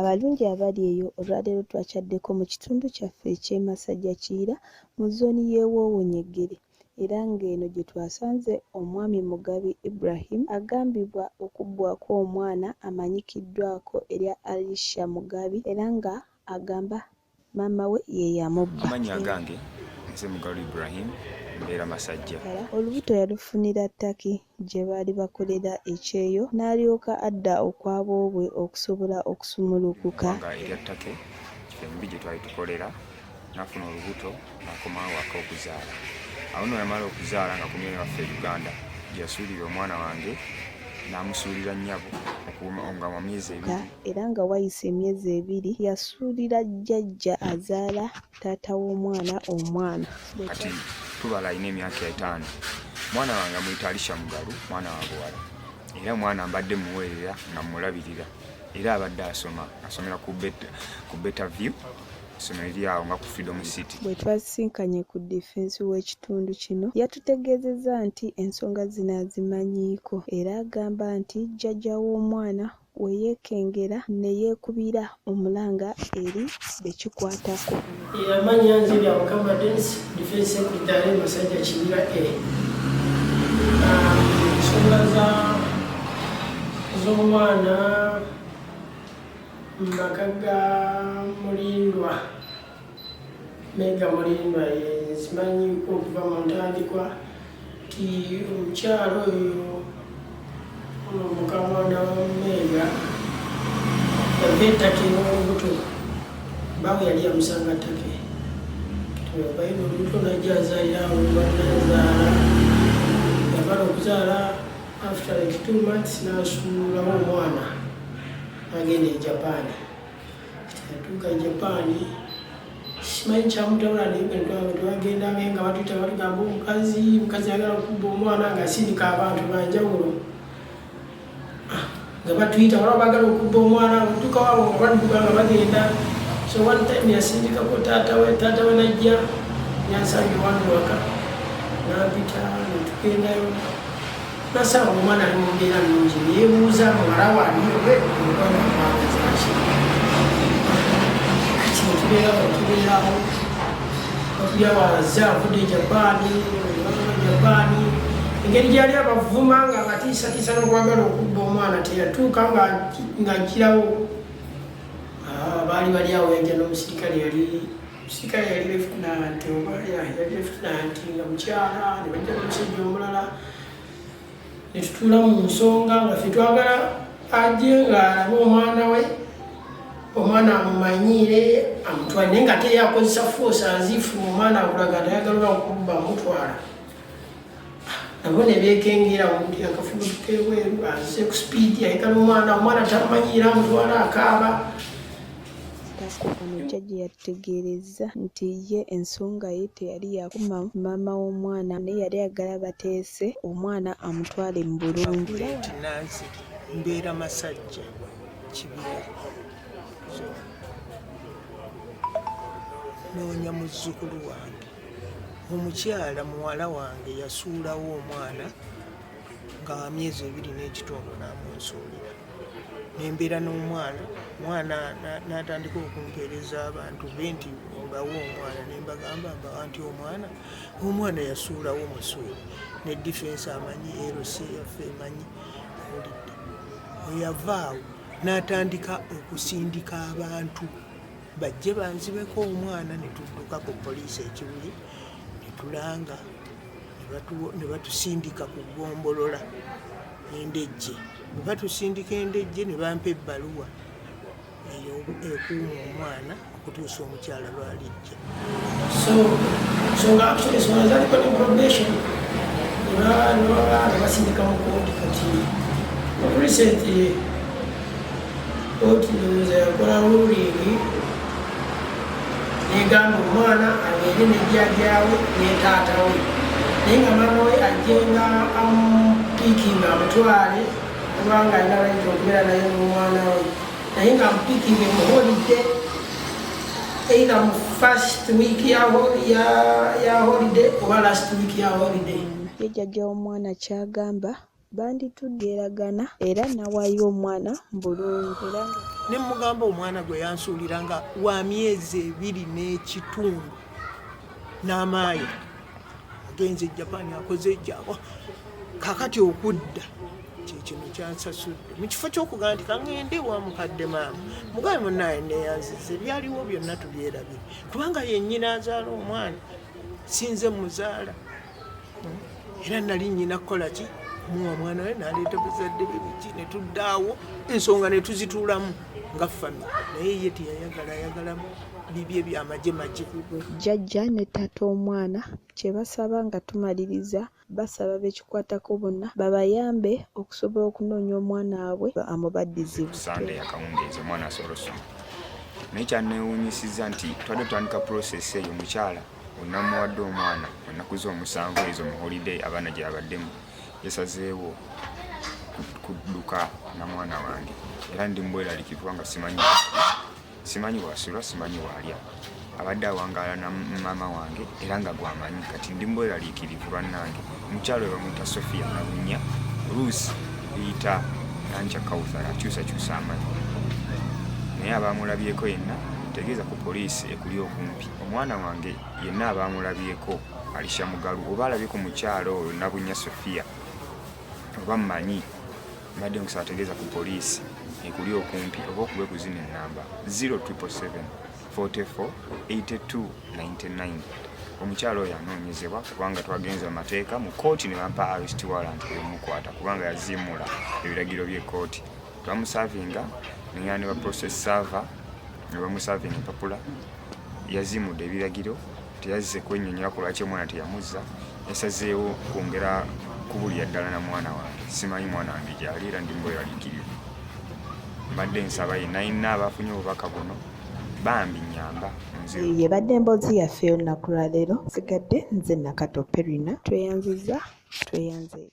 Abalungi abali eyo olwaleero twacaddeko mu kitundu kyaffe eky'e Masajja Kiyira mu zooni y'e Woowonyegere era ng'eno gye twasanze omwami Mugabi Ibrahim agambibwa okubbwako omwana amanyikiddwako erya Alisha Mugabi era nga agamba maama we ye yamubba. Amannya agange nze Mugabi Ibrahim mbeera Masajja. Olubuto yalufunira ttaki gye baali bakolera ekyeyo n'alyoka adda okw'aboobwe okusobola okusumulukuka. Nga erya ttake kifembi gye twali tukolera n'afuna olubuto n'akomawo waka okuzaala. Awo nno yamala okuzaala nga kumye ne waffe Uganda gye yasuulira omwana wange n'amusuulira nnyabo nga mu myezi 2 era nga wayise emyezi 2 yasuulira jjajja azaala taata w'omwana omwana. Kati tubala alina emyaka 5. Mwana wange amuyita Alisha Mugalu, mwana wa buwala. Era mwana mbadde muweerera nga mulabirira. Era abadde asomera ku Better View, essomero eri awo nga ku Freedom City. Bwe twasisinkanye ku defensi w'ekitundu kino yatutegeezezza nti ensonga zino azimanyiiko era agamba nti jjajja w'omwana we yeekengera ne yeekubira omulanga eri bekikwatako. Amanya nze bya Mukama Dennis, Defense Secretary Masajja Kiyira ensonga z'omwana maka ga Mulindwa Mega Mulindwa zimanyiiko okuva mu ntandikwa nti omukyalo oyo mukamwana wa Mega yava ettake n'olubuto bawe yali yamusanga ttake baina olubuto najja azaalira awo banazaala yamala okuzaala after like 2 months n'asuulawo omwana agenda e Japan. Yatuuka e Japan simanyi kyamutabula naye twagendanga nga batuyita batugamba omukazi ayagala okubba omwana ng'asindika abantu banjawulo nga batuyita wala bagala okubba omwana batuuka wabo nga badduka nga bagenda. So one time yasindikako taata we najja yansanga ewange waka nampita netugendayo nasanga omwana ali mu mbeera nnungi neyebuuza muwala waliwe omwana wamwagazaki kino tubeerawo batulyawo azze avudde Japaani engeri gyali abavuma nga batiisatiisa n'okwagala okubba omwana teyatuuka nga nkirawo. Baali bali awo yajja n'omusirikale yali lieutenant oba yali lieutenant nga mukyala ne bajja n'omusajja omulala ne tutuula mu nsonga nga ffe twagala ajje ng'alabe omwana amumanyiire amutwale naye nga teyakozesa force azifu omwana akulaga tayagala okubba amutwala. Nabo ne beekengera omuntu akafuba tukebweru azze ku speedi ayekala omwana tamumanyiira amutwala akaaba. Ono jjajja yatutegeerezza nti ye ensonga ye teyali yakuma maama w'omwana naye yali ayagala bateese omwana amutwale mu bulungi. Nansi mbeera Masajja Kiyira noonya muzzukulu wange omukyala muwala wange yasuulawo omwana nga wa myezi 2 n'ekitundu n'amunsuulira nembeera n'omwana n'atandika okumpeereza abantu be nti mbawo omwana nembagamba mbawa nti omwana yasuulawo musuuli ne defense amanyi LC yaffe emanyi awulidde oyavaawo n'atandika okusindika abantu bajje banzibeko omwana ne tudduka ku poliisi ekibuye ne tulanga ne batusindika ku ggombolola endejje. Bwe batusindika endejje ne bampa ebbaluwa eyo ekuuma omwana okutuusa omukyala lwalijja. So nga ensonga zaliko ne probation ne basindika mu kooti kati recently kooti ndowooza yakola ruling negamba omwana abeere ne jjajjaawe ne taata we naye nga maama we ajjenga amupiikinga amutwale kubanga alina right okubeera naye n'omwana we naye nga amupiikinge mu holiday either mu first week ya holiday oba last week ya holiday. Ye jjajja w'omwana kyagamba banditugeragana era nawaayo omwana bulungi era ne mugamba omwana gwe yansuuliranga wa myezi 2 n'ekitundu n'amaayo agenze e Japan akoze ejjabo kakati okudda kyekino kyansasudde mu kifo ky'okugamba nti kaŋŋende wa mukadde maama mugabe munnaye neeyanziza ebyaliwo byonna tubyerabire kubanga yennyina azaala omwana sinze muzaala era nali nnyina kukola ki muwa mwana we n'aleeta bazadde be biki ne tuddaawo ensonga ne tuzituulamu nga famire naye ye teyayagala ayagalamu bibye byamagye jjajja ne taata omwana kye basaba nga tumaliriza basaba bekikwatako bonna babayambe okusobola okunoonya omwana waabwe amubaddizibwe sande yakawungeeza omwana asobola osoma naye kyanneewuunyisiza nti twadde tutandika process eyo mukyala onamuwadde omwana ennaku z'omusanvu ezo mu holiday abaana gye yabaddemu yasazeewo kudduka na mwana wange era ndi mbweralikivu kubanga simanyi wasula simanyi walya abadde awangaala na maama wange era nga gwamanyi kati ndi mbweraliikirivu bannange omukyalo we bamuyita Sofia Nabunya Rusi biyita Nancha Kauthara akyusakyusa amanyi naye abamulabyeko yenna tegeeza ku poliisi ekuli okumpi omwana wange yenna abamulabyeko alisha mugalu oba alabye ku mukyalo oyo Nabunya Sofia oba mmanyi mbadde nkusaba tegeeza ku poliisi ekuli okumpi oba okube ku zino ennamba 0777 44 82 99 omukyalo oyo anoonyezebwa kubanga twagenza amateeka mu kooti ne bampa arrest warrant emukwata kubanga yaziimula ebiragiro by'ekkooti twamusavinga ne ba process server ne bamusavinga empapula yaziimudde ebiragiro teyazze kwennyonnyola ku lwaki omwana teyamuzza yasazeewo kwongera kubulira ddala na mwana wange simanyi mwana wange gyali era ndi mbweraliikirivu mbadde nsaba yenna yenna abafunye obubaka buno bambi nnyamba yebadde emboozi yaffe olunaku lwa leero nsigadde nze Nakato Perina tweyanziza tweyanze